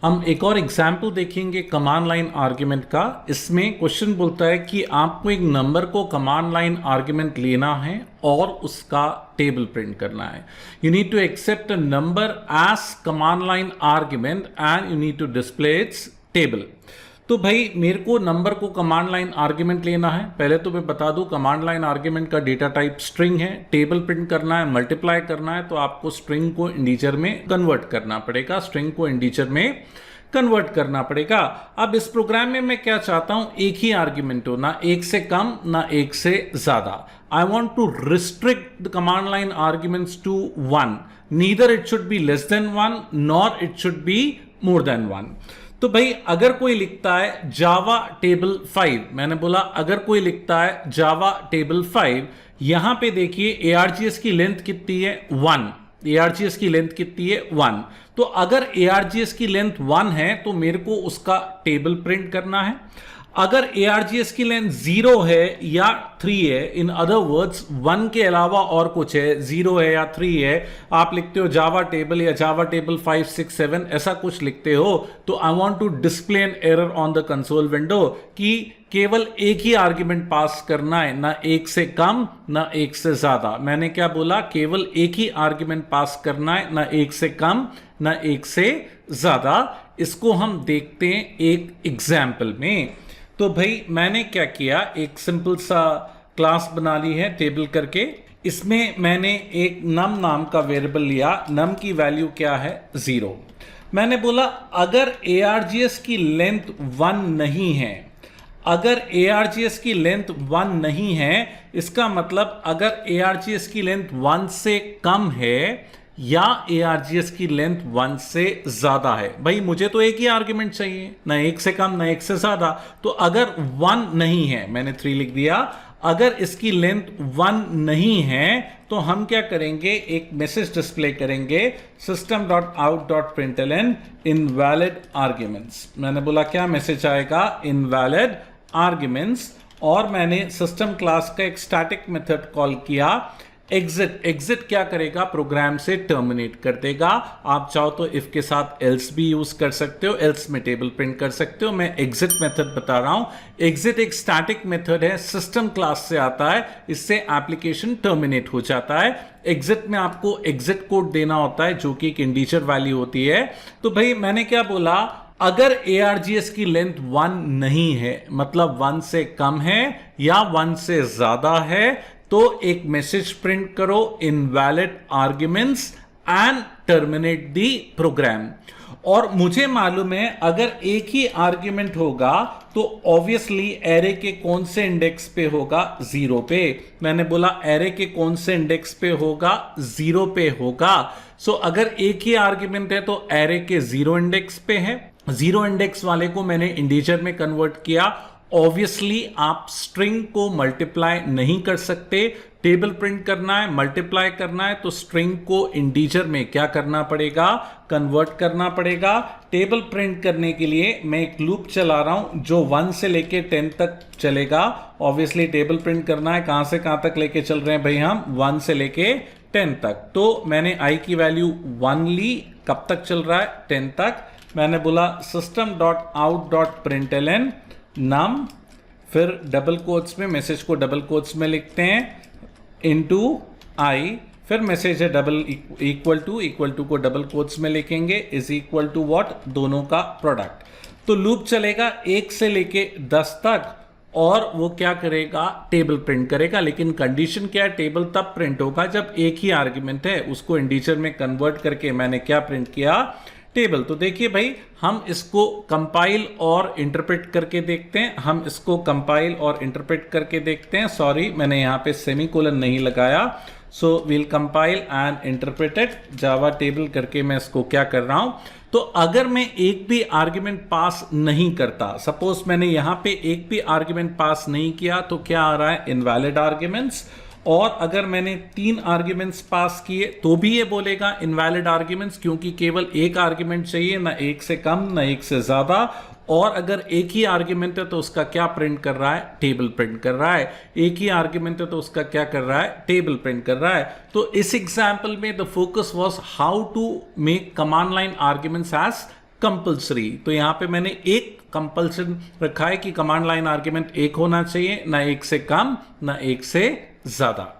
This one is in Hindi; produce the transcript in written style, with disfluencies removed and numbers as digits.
हम एक और एग्जाम्पल देखेंगे कमांड लाइन आर्ग्यूमेंट का। इसमें क्वेश्चन बोलता है कि आपको एक नंबर को कमांड लाइन आर्ग्यूमेंट लेना है और उसका टेबल प्रिंट करना है। You need to accept a number as command line argument and you need to display its table. तो भाई मेरे को नंबर को कमांड लाइन आर्ग्यूमेंट लेना है। पहले तो मैं बता दूं कमांड लाइन आर्ग्यूमेंट का डेटा टाइप स्ट्रिंग है। टेबल प्रिंट करना है, मल्टीप्लाई करना है, तो आपको स्ट्रिंग को इंटीजर में कन्वर्ट करना पड़ेगा। स्ट्रिंग को इंटीजर में कन्वर्ट करना पड़ेगा। अब इस प्रोग्राम में मैं क्या चाहता हूं, एक ही आर्ग्यूमेंट हो, ना एक से कम ना एक से ज्यादा। I want to restrict the command line arguments to 1। Neither it should be less than 1 nor it should be more than 1। तो भाई अगर कोई लिखता है जावा टेबल 5, मैंने बोला अगर कोई लिखता है जावा टेबल 5, यहां पे देखिए args की लेंथ कितनी है 1। args की लेंथ कितनी है 1। तो अगर args की लेंथ 1 है तो मेरे को उसका टेबल प्रिंट करना है। अगर args की लेंथ 0 है या 3 है, इन अदर वर्ड्स 1 के अलावा और कुछ है, 0 है या 3 है, आप लिखते हो जावा टेबल या जावा टेबल 5 6 7 ऐसा कुछ लिखते हो, तो I want to display an error on the console window कि केवल एक ही आर्ग्यूमेंट पास करना है, ना एक से कम ना एक से ज्यादा। मैंने क्या बोला, केवल एक ही आर्ग्यूमेंट पास करना है, ना एक से कम ना एक से ज्यादा। इसको हम देखते हैं एक एग्जाम्पल में। तो भाई मैंने क्या किया, एक सिंपल सा क्लास बना ली है टेबल करके। इसमें मैंने एक नम नाम का वेरिएबल लिया। नम की वैल्यू क्या है 0। मैंने बोला अगर args की लेंथ 1 नहीं है, अगर args की लेंथ 1 नहीं है, इसका मतलब अगर args की लेंथ 1 से कम है या args की लेंथ 1 से ज्यादा है। भाई मुझे तो एक ही आर्ग्यूमेंट चाहिए, ना एक से कम ना एक से ज्यादा। तो अगर 1 नहीं है, मैंने 3 लिख दिया, अगर इसकी लेंथ 1 नहीं है तो हम क्या करेंगे, एक मैसेज डिस्प्ले करेंगे system.out.println इनवैलिड आर्ग्यूमेंट्स। मैंने बोला क्या मैसेज आएगा, इनवैलिड आर्ग्यूमेंट्स। और मैंने सिस्टम क्लास का एक स्टैटिक मेथड कॉल किया एग्जिट। एग्जिट क्या करेगा, प्रोग्राम से टर्मिनेट कर देगा। आप चाहो तो इफ के साथ एल्स भी यूज कर सकते हो, एल्स में टेबल प्रिंट कर सकते हो। मैं एग्जिट मेथड बता रहा हूं। एग्जिट एक स्टैटिक मेथड है, सिस्टम क्लास से आता है, इससे एप्लीकेशन टर्मिनेट हो जाता है। एग्जिट में आपको एग्जिट कोड देना होता है जो कि एक इंटीजर वैल्यू होती है। तो भाई मैंने क्या बोला, अगर args की लेंथ 1 नहीं है, मतलब 1 से कम है या 1 से ज्यादा है, तो एक मैसेज प्रिंट करो invalid arguments and terminate the program. और मुझे मालूम है अगर एक ही आर्ग्यूमेंट होगा तो ऑब्वियसली एरे के कौन से इंडेक्स पे होगा, 0 पे। मैंने बोला एरे के कौन से इंडेक्स पे होगा, 0 पे होगा। सो अगर एक ही आर्ग्यूमेंट है तो एरे के 0 इंडेक्स पे है। 0 इंडेक्स वाले को मैंने इंटीजर में कन्वर्ट किया। ऑब्वियसली आप स्ट्रिंग को मल्टीप्लाई नहीं कर सकते। टेबल प्रिंट करना है, मल्टीप्लाई करना है, तो स्ट्रिंग को इंटीजर में क्या करना पड़ेगा, कन्वर्ट करना पड़ेगा। टेबल प्रिंट करने के लिए मैं एक लूप चला रहा हूं जो 1 से लेके 10 तक चलेगा। ऑब्वियसली टेबल प्रिंट करना है, कहां से कहां तक लेके चल रहे हैं भाई हम, 1 से लेके 10 तक। तो मैंने i की वैल्यू 1 ली, कब तक चल रहा है, 10 तक। मैंने बोला system.out.println नम, फिर डबल कोट्स में, मैसेज को डबल कोट्स में लिखते हैं, इनटू आई, फिर मैसेज है डबल इक्वल टू को डबल कोट्स में लिखेंगे, इज इक्वल टू व्हाट, दोनों का प्रोडक्ट। तो लूप चलेगा 1 से लेके 10 तक और वो क्या करेगा, टेबल प्रिंट करेगा। लेकिन कंडीशन क्या है, टेबल तब प्रिंट होगा जब एक ही आर्ग्यूमेंट है, उसको इंटीजर में कन्वर्ट करके मैंने क्या प्रिंट किया, टेबल। तो देखिए भाई हम इसको कंपाइल और इंटरप्रेट करके देखते हैं। हम इसको कंपाइल और इंटरप्रेट करके देखते हैं। सॉरी मैंने यहाँ पे सेमीकोलन नहीं लगाया। So we'll compile and interpreted Java table करके मैं इसको क्या कर रहा हूं। तो अगर मैं एक भी आर्ग्यूमेंट पास नहीं करता, सपोज मैंने यहाँ पे एक भी आर्ग्यूमेंट पास नहीं किया, तो क्या आ रहा है, इनवैलिड आर्ग्यूमेंट्स। और अगर मैंने 3 आर्ग्यूमेंट्स पास किए तो भी ये बोलेगा इनवैलिड आर्ग्यूमेंट्स, क्योंकि केवल एक आर्ग्यूमेंट चाहिए, ना एक से कम ना एक से ज्यादा। और अगर एक ही आर्ग्यूमेंट है तो उसका क्या प्रिंट कर रहा है, टेबल प्रिंट कर रहा है। एक ही आर्ग्यूमेंट है तो उसका क्या कर रहा है, टेबल प्रिंट कर रहा है। तो इस एग्जाम्पल में the focus was how to make command line arguments as compulsory. तो यहाँ पे मैंने एक कंपल्सन रखा है कि कमांड लाइन आर्ग्यूमेंट एक होना चाहिए, ना एक से कम ना एक से ज्यादा।